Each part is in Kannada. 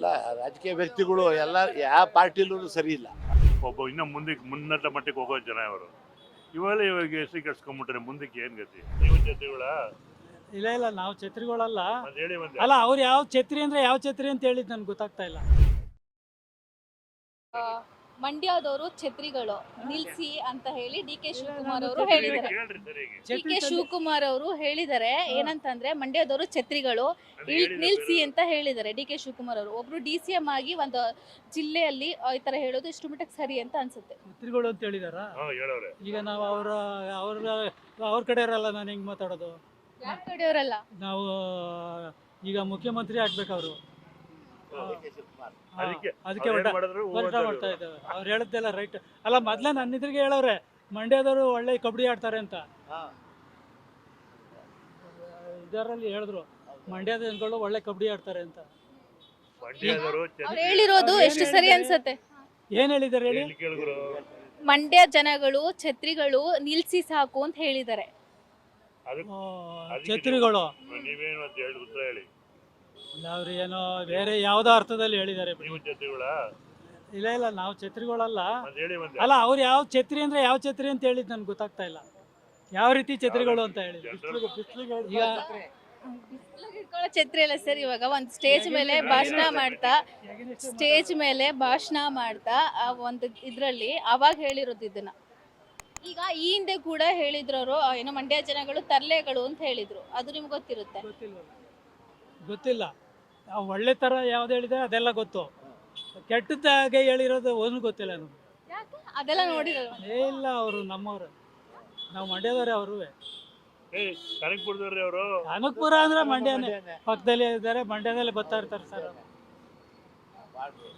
ಅಲ್ಲ ರಾಜಕೀಯ ವ್ಯಕ್ತಿಗಳು ಎಲ್ಲ ಯಾವ ಪಾರ್ಟಿಲೂ ಸರಿ ಇಲ್ಲ. ಒಬ್ಬ ಇನ್ನೂ ಮುಂದಕ್ಕೆ ಮುನ್ನತ ಮಟ್ಟಕ್ಕೆ ಹೋಗೋ ಜನ ಅವರು ಇವಾಗ ಹೆಸರು ಕೆಡ್ಸ್ಕೊಂಡ್ಬಿಟ್ರೆ ಮುಂದಕ್ಕೆ ಏನ್ ಗತಿ? ನೀವು ಜೊತೆಗಳ ಇಲ್ಲ ಇಲ್ಲ ನಾವು ಛತ್ರಿಗಳಲ್ಲ. ಹೇಳಿ ಒಂದೇ. ಅಲ್ಲ ಅವ್ರು ಯಾವ ಛತ್ರಿ ಅಂದ್ರೆ ಯಾವ ಛತ್ರಿ ಅಂತ ಹೇಳಿದ್ ನನ್ಗೆ ಗೊತ್ತಾಗ್ತಾ ಇಲ್ಲ. ಮಂಡ್ಯದವರು ಛತ್ರಿಗಳು ನಿಲ್ಸಿ ಅಂತ ಹೇಳಿ ಡಿ ಕೆ ಶಿವಕುಮಾರ್ ಅವರು ಹೇಳಿದ್ದಾರೆ. ಹೇಳ್ರಿ ಸರಿಯಾಗಿ. ಡಿ ಕೆ ಶಿವಕುಮಾರ್ ಅವರು ಹೇಳಿದ್ದಾರೆ ಏನಂತಂದ್ರೆ ಮಂಡ್ಯದವರು ಛತ್ರಿಗಳು ನಿಲ್ಸಿ ಅಂತ ಹೇಳಿದ್ದಾರೆ. ಡಿ ಕೆ ಶಿವಕುಮಾರ್ ಅವರು ಒಬ್ರು DCM ಆಗಿ ಒಂದು ಜಿಲ್ಲೆಯಲ್ಲಿ ಈ ತರ ಹೇಳೋದು ಇಷ್ಟು ಮಟ್ಟಕ್ಕೆ ಸರಿ ಅಂತ ಅನ್ಸುತ್ತೆ. ಛತ್ರಿಗಳು ಅಂತ ಹೇಳಿದಾರ. ಹೇಳವ್ರೆ. ಈಗ ನಾವು ಅವ್ರ ಕಡೆ ಇರಲ್ಲ. ನಾನು ಹೆಂಗ್ ಮಾತಾಡೋದು? ಯಾರ ಕಡೆಯವರಲ್ಲ. ನಾವು ಈಗ ಮುಖ್ಯಮಂತ್ರಿ ಆಗ್ಬೇಕು ಅವರು. ಅದಕ್ಕೆ ಅವ್ರು ಏನ್ ಮಾಡಿದ್ರು ಹೋರಾಟ ಮಾಡ್ತಾ ಇದ್ದೇವೆ. ಅವ್ರು ಹೇಳದ್ದೆಲ್ಲ ರೈಟ್ ಅಲ್ಲ. ಮೊದ್ಲೇ ನನ್ನ ಇದ್ರಿಗೆ ಹೇಳವ್ರೆ ಮಂಡ್ಯದವರು ಒಳ್ಳೆ ಕಬಡ್ಡಿ ಆಡ್ತಾರೆ ಅಂತ. ಇದರಲ್ಲಿ ಹೇಳಿದ್ರು ಮಂಡ್ಯದ ಜನಗಳು ಒಳ್ಳೆ ಕಬಡ್ಡಿ ಆಡ್ತಾರೆ ಅಂತ. ಮಂಡ್ಯದವರು ಅವ್ರು ಹೇಳಿರೋದು ಎಷ್ಟು ಸರಿ ಅನ್ಸುತ್ತೆ? ಏನ್ ಹೇಳಿದಾರೆ ಹೇಳಿ? ಕೇಳಿದ್ರು. ಮಂಡ್ಯ ಜನಗಳು ಛತ್ರಿಗಳು ನಿಲ್ಸಿ ಸಾಕು ಅಂತ ಹೇಳಿದ್ದಾರೆ. ಛತ್ರಿಗಳು ನೀವೇನು ಅಂತ ಹೇಳಿ ಉತ್ತರ ಹೇಳಿ. ಅವ್ರು ಏನೋ ಬೇರೆ ಯಾವ್ದೋ ಅರ್ಥದಲ್ಲಿ ಹೇಳಿದ್ದಾರೆ. ನೀವು ಜೊತೆಗಳ ಇಲ್ಲ ಇಲ್ಲ ನಾವು ಛತ್ರಿಗಳಲ್ಲ. ಹೇಳಿ ಒಂದೇ. ಅಲ್ಲ ಅವ್ರು ಯಾವ ಛತ್ರಿ ಅಂದ್ರೆ ಯಾವ ಛತ್ರಿ ಅಂತ ಹೇಳಿದ್ ನನ್ಗೆ ಗೊತ್ತಾಗ್ತಾ ಇಲ್ಲ. ಯಾವ ರೀತಿ ಛತ್ರಿಗಳು ಅಂತ ಹೇಳಿದ್ರು. ಈಗ ಛತ್ರಿ ಅಲ್ಲ ಸರ್. ಇವಾಗ ಒಂದು ಸ್ಟೇಜ್ ಮೇಲೆ ಭಾಷಣ ಮಾಡ್ತಾ ಆ ಒಂದು ಇದ್ರಲ್ಲಿ ಅವಾಗ ಹೇಳಿರೋದು ಇದನ್ನ. ಈಗ ಈ ಹಿಂದೆ ಕೂಡ ಹೇಳಿದ್ರು ಏನೋ ಮಂಡ್ಯ ಜನಗಳು ತರ್ಲೆಗಳು ಅಂತ ಹೇಳಿದ್ರು. ಅದು ನಿಮ್ಗೆ ಗೊತ್ತಿರುತ್ತೆ? ಗೊತ್ತಿಲ್ಲ. ಒಳ್ಳೆ ತರ ಯಾವ್ದು ಹೇಳಿದ್ರೆ ಅದೆಲ್ಲ ಗೊತ್ತು. ಕೆಟ್ಟದ್ದಾಗೆ ಹೇಳಿರೋದು ಒಂದು ಗೊತ್ತಿಲ್ಲ ನಮ್ಗೆ. ಯಾಕೆ ಅದೆಲ್ಲ ನೋಡಿರಲ್ಲ? ಇಲ್ಲ ಅವರು ನಮ್ಮವ್ರು. ನಾವು ಮಂಡ್ಯದವ್ರೆ. ಅವರು ಕನಕಪುರದವ್ರಿ ಅವರು. ಅನಕಪುರ ಅಂದ್ರೆ ಮಂಡ್ಯನೇ ಪಕ್ಕದಲ್ಲಿ ಇದ್ದಾರೆ. ಮಂಡ್ಯದಲ್ಲಿ ಬರ್ತಾ ಇರ್ತಾರೆ ಸರ್.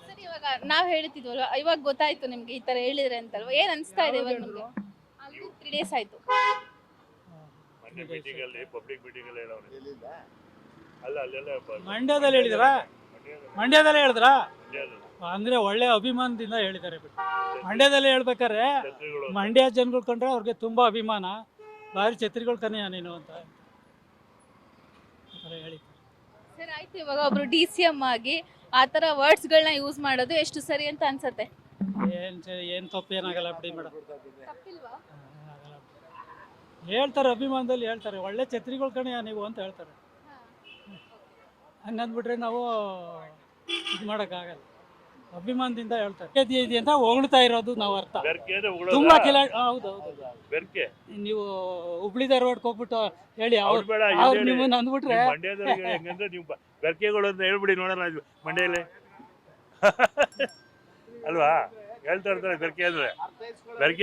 ಸರ್ ಇವಾಗ ನಾವ್ ಹೇಳ್ತಿದ್ವಲ್ವ, ಇವಾಗ ಗೊತ್ತಾಯ್ತು ನಿಮ್ಗೆ ಈ ತರ ಹೇಳಿದ್ರೆ ಅಂತಲ್ವ? ಏನ್ ಅನ್ಸ್ತಾ ಇದೆ ಇವಾಗ ನಿಮ್ಗೆ? 3 days ಆಯ್ತು. ಮೀಟಿಂಗ್ ಅಲ್ಲಿ ಪಬ್ಲಿಕ್ ಮೀಟಿಂಗ್ ಅಲ್ಲಿ ಹೇಳವ್ರೆ. ಅಲ್ಲ ಅಲ್ಲೆಲ್ಲ ಮಂಡ್ಯದಲ್ಲಿ ಹೇಳಿದ್ರ? ಮಂಡ್ಯದಲ್ಲಿ ಹೇಳಿದ್ರ? ಅಂದ್ರೆ ಒಳ್ಳೆ ಅಭಿಮಾನದಿಂದ ಹೇಳಿದ್ದಾರೆ. ಮಂಡ್ಯದಲ್ಲಿ ಹೇಳ್ಬೇಕಾರೆ ಮಂಡ್ಯ ಜನಗಳು ಕಂಡ್ರೆ ಅವ್ರಿಗೆ ತುಂಬಾ ಅಭಿಮಾನ. ಭಾರಿ ಛತ್ರಿಗಳು ಕನೆಯ ನೀನು ಅಂತ ಹೇಳಿ. ಸರ್ ಆಯ್ತು, ಇವಾಗ ಒಬ್ರು DCM ಆಗಿ ಆತರ ವರ್ಡ್ಸ್ ಗಳನ್ನ ಯೂಸ್ ಮಾಡೋದು ಎಷ್ಟು ಸರಿ ಅಂತ ಅನ್ಸತ್ತೆ? ಏನ್ ತಪ್ಪು ಏನಾಗಲ್ಲ ಬಿಡಿ ಮೇಡಮ್. ಹೇಳ್ತಾರೆ ಅಭಿಮಾನದಲ್ಲಿ ಹೇಳ್ತಾರೆ. ಒಳ್ಳೆ ಛತ್ರಿಗಳು ಕಣೆಯ ನೀವು ಅಂತ ಹೇಳ್ತಾರೆ. ಹಂಗಂದ್ಬಿಟ್ರೆ ನಾವು ಇದು ಮಾಡೋಕ್ಕಾಗಲ್ಲ. ಅಭಿಮಾನದಿಂದ ಹೇಳ್ತಾರೆ. ಇದೆ ಅಂತ ಹೊಗಳ್ತಾ ಇರೋದು ನಾವು ಅರ್ಥ. ತುಂಬಾ ಹೌದು. ನೀವು ಹುಬ್ಳಿ ಧಾರವಾಡಕ್ಕೆ ಹೋಗ್ಬಿಟ್ಟು ಹೇಳಿ ಅವ್ರು ನಿಮ್ಮನ್ನ ಅಂದ್ಬಿಟ್ರೆ ಹೆಂಗಂದ್ರೆ ನೀವು ಬೆರ್ಕೆಗಳು ಅಂತ ಹೇಳ್ಬಿಡಿ ನೋಡೋಣ ಮಂಡ್ಯಲ್ಲಿ ಅಲ್ವಾ? ಹೇಳ್ತಾ ಇರ್ತಾರೆ ಬೆರ್ಕೆ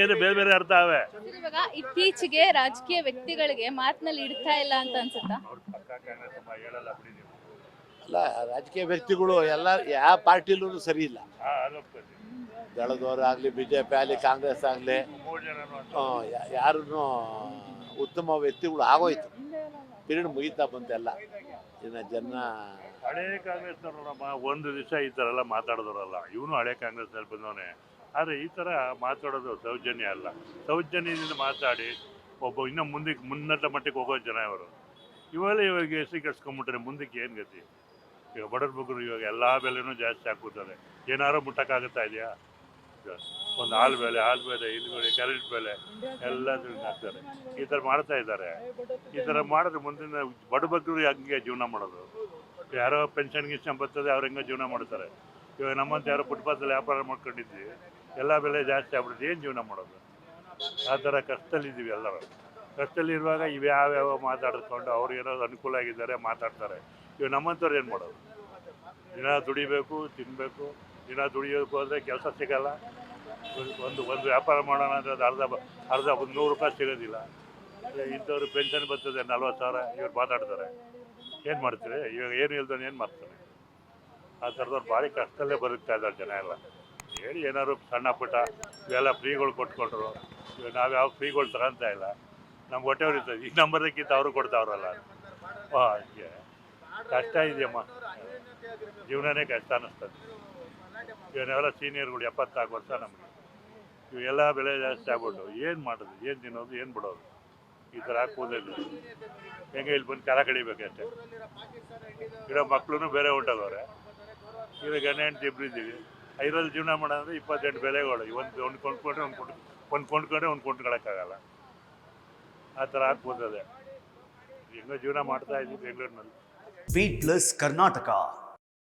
ಅಂದ್ರೆ ಬೇರೆ ಬೇರೆ ಅರ್ಥ ಅವೆ. ಇವಾಗ ಇತ್ತೀಚೆಗೆ ರಾಜಕೀಯ ವ್ಯಕ್ತಿಗಳಿಗೆ ಮಾತಿನಲ್ಲಿ ಇಡ್ತಾ ಇಲ್ಲ ಅಂತ ಅನ್ಸುತ್ತಾ? ಅಲ್ಲ ರಾಜಕೀಯ ವ್ಯಕ್ತಿಗಳು ಎಲ್ಲ ಯಾವ ಪಾರ್ಟಿಲೂ ಸರಿ ಇಲ್ಲ. ದಳದವರು ಆಗಲಿ, BJP ಆಗಲಿ, ಕಾಂಗ್ರೆಸ್ ಆಗಲಿ, ಯಾರೂ ಉತ್ತಮ ವ್ಯಕ್ತಿಗಳು ಆಗೋಯ್ತು. ಪೀರಿಯಡ್ ಮುಗಿತಾ ಬಂತೆಲ್ಲ. ಇನ್ನು ಜನ ಹಳೆ ಕಾಂಗ್ರೆಸ್ನವ್ರಮ್ಮ ಒಂದು ದಿವಸ ಈ ಥರ ಎಲ್ಲ ಮಾತಾಡಿದವರಲ್ಲ. ಇವನು ಹಳೆ ಕಾಂಗ್ರೆಸ್ನಲ್ಲಿ ಬಂದವನೇ. ಆದರೆ ಈ ಥರ ಮಾತಾಡೋದು ಸೌಜನ್ಯ ಅಲ್ಲ. ಸೌಜನ್ಯದಿಂದ ಮಾತಾಡಿ ಒಬ್ಬ ಇನ್ನೂ ಮುಂದಕ್ಕೆ ಮುನ್ನತ ಮಟ್ಟಕ್ಕೆ ಹೋಗೋ ಜನ ಇವರು ಇವಾಗ ಹೆಸರು ಕೆಡ್ಸ್ಕೊಂಡ್ಬಿಟ್ರೆ ಮುಂದಕ್ಕೆ ಏನು ಗತಿ? ಈಗ ಬಡವ್ರ ಬಗ್ಗರು ಇವಾಗ ಎಲ್ಲ ಬೆಲೆನೂ ಜಾಸ್ತಿ ಹಾಕ್ಬಿಡ್ತಾರೆ. ಏನಾರು ಮುಟ್ಟಕ್ಕಾಗುತ್ತಾ ಇದೆಯಾ? ಒಂದು ಹಾಲು ಬೆಲೆ, ಇಲ್ಲಿ ಬೆಲೆ, ಕರೆಂಟ್ ಬೆಲೆ ಎಲ್ಲ ಹಾಕ್ತಾರೆ. ಈ ಥರ ಮಾಡ್ತಾ ಇದ್ದಾರೆ. ಈ ಥರ ಮಾಡಿದ್ರೆ ಮುಂದಿನ ಬಡಬಗ್ಗರು ಹಂಗೆ ಜೀವನ ಮಾಡೋದು. ಯಾರೋ ಪೆನ್ಷನ್ ಗಿನ್ಷನ್ ಬರ್ತದೆ, ಅವ್ರು ಹೆಂಗೋ ಜೀವನ ಮಾಡ್ತಾರೆ. ಇವಾಗ ನಮ್ಮಂತ ಯಾರೋ ಫುಟ್ಪಾತಲ್ಲಿ ವ್ಯಾಪಾರ ಮಾಡ್ಕೊಂಡಿದ್ವಿ, ಎಲ್ಲ ಬೆಲೆ ಜಾಸ್ತಿ ಆಗ್ಬಿಡುತ್ತೆ. ಏನು ಜೀವನ ಮಾಡೋದು? ಆ ಥರ ಕಷ್ಟದಲ್ಲಿದ್ದೀವಿ ಎಲ್ಲರೂ. ಕಷ್ಟದಲ್ಲಿರುವಾಗ ಇವ್ಯಾವ್ಯಾವ ಮಾತಾಡಿಕೊಂಡು ಅವ್ರು ಏನೋ ಅನುಕೂಲ ಆಗಿದ್ದಾರೆ ಮಾತಾಡ್ತಾರೆ. ಇವಾಗ ನಮ್ಮಂಥವ್ರು ಏನು ಮಾಡೋದು? ದಿನ ದುಡಿಬೇಕು, ತಿನ್ನಬೇಕು. ದಿನ ದುಡಿಯೋಕೆ ಹೋದರೆ ಕೆಲಸ ಸಿಗಲ್ಲ. ಒಂದು ವ್ಯಾಪಾರ ಮಾಡೋಣ ಅಂದರೆ ಅದು ಅರ್ಧ 100 ರೂಪಾಯಿ ಸಿಗೋದಿಲ್ಲ. ಇಂಥವ್ರು ಪೆನ್ಷನ್ ಬರ್ತದೆ 40,000, ಇವ್ರು ಮಾತಾಡ್ತಾರೆ. ಏನು ಮಾಡ್ತೀರಿ? ಇವಾಗ ಏನು ಇಲ್ದಾನೆ ಏನು ಮಾಡ್ತಾರೆ? ಆ ಥರದವ್ರು ಭಾರಿ ಕಷ್ಟದಲ್ಲೇ ಬದುಕ್ತಾ ಇದ್ದಾರೆ ಜನ ಎಲ್ಲ. ಹೇಳಿ ಏನಾದ್ರು ಸಣ್ಣ ಪುಟ್ಟ ಇವೆಲ್ಲ ಫ್ರೀಗಳು ಕೊಟ್ಕೊಂಡ್ರು. ಇವಾಗ ನಾವು ಯಾವ ಫ್ರೀಗಳು ತಗೊಂತ ಇಲ್ಲ. ನಮ್ಗೆ ಹೊಟ್ಟೆವ್ರು ಇರ್ತದೆ. ಈಗ ನಂಬರ್ದಕ್ಕಿಂತ ಅವರು ಕೊಡ್ತಾವ್ರಲ್ಲ. ಹೀಗೆ ಕಷ್ಟ ಇದೆಯಮ್ಮ. ಜೀವನನೇ ಕಷ್ಟ ಅನ್ನಿಸ್ತದೆ. ಇವನ್ನೆಲ್ಲ ಸೀನಿಯರ್ಗಳು 74 ವರ್ಷ ನಮಗೆ. ಇವೆಲ್ಲ ಬೆಲೆ ಜಾಸ್ತಿ ಆಗ್ಬಿಟ್ಟು ಏನು ಮಾಡೋದು? ಏನು ತಿನ್ನೋದು? ಏನು ಬಿಡೋದು? ಈ ಥರ ಹಾಕೋದಿಲ್ಲ. ಹೆಂಗೆ ಇಲ್ಲಿ ಬಂದು ಕರ ಕಡಿಬೇಕಷ್ಟೆ. ಇರೋ ಮಕ್ಕಳು ಬೇರೆ ಹೊಂಟೋಗವ್ರೆ. ಇವಾಗ ಗಂಡ ಹೆಂಡತಿ ಇಬ್ರು ಇದ್ದೀವಿ, ಐದರಲ್ಲಿ ಜೀವನ ಮಾಡೋದ್ರೆ 28 ಬೆಲೆಗಳು. ಒಂದು ಕೊಂಡ್ಕೊಂಡ್ರೆ ಒಂದು ಕೊಂಡ್ಕೊಳಕ್ಕಾಗಲ್ಲ. ಆ ಥರ ಆಗ್ಬೋದದೆ. ಹೆಂಗೋ ಜೀವನ ಮಾಡ್ತಾ ಇದ್ದೀವಿ ಬೆಂಗಳೂರಿನಲ್ಲಿ. Beat plus Karnataka.